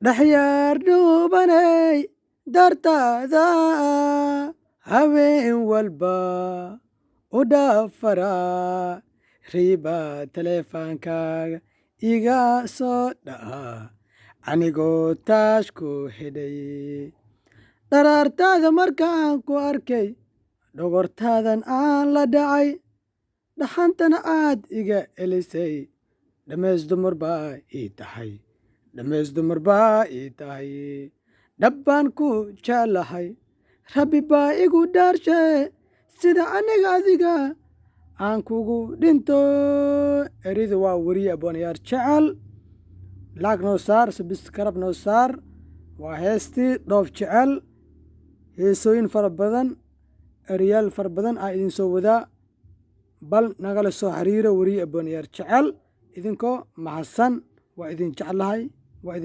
dhaxyaar dhuubanay dartaada habeen walba u dhaafaraa riba taleefankaaga iga soo dhaca anigoo taash ku xidhay dharaartaada markaan ku arkay dhogortaadan aan la dhacay dhaxantana aad iga elisay dhammays dumar baa ii tahay dhammays dumar baa ii tahay dhabbaan ku jeclahay rabbi baa igu dhaarshe sida aniga adiga aan kugu dhinto eridu waa weriye aboonayaal jecel laag noo saar sabiskarab noo saar waa heestii dhoof jecel heesooyin fara badan eryaal fara badan aa idin soo wadaa bal nagala soo xiriiro weriye aboonayaal jecel idinkoo mahadsan waa idin jeclahay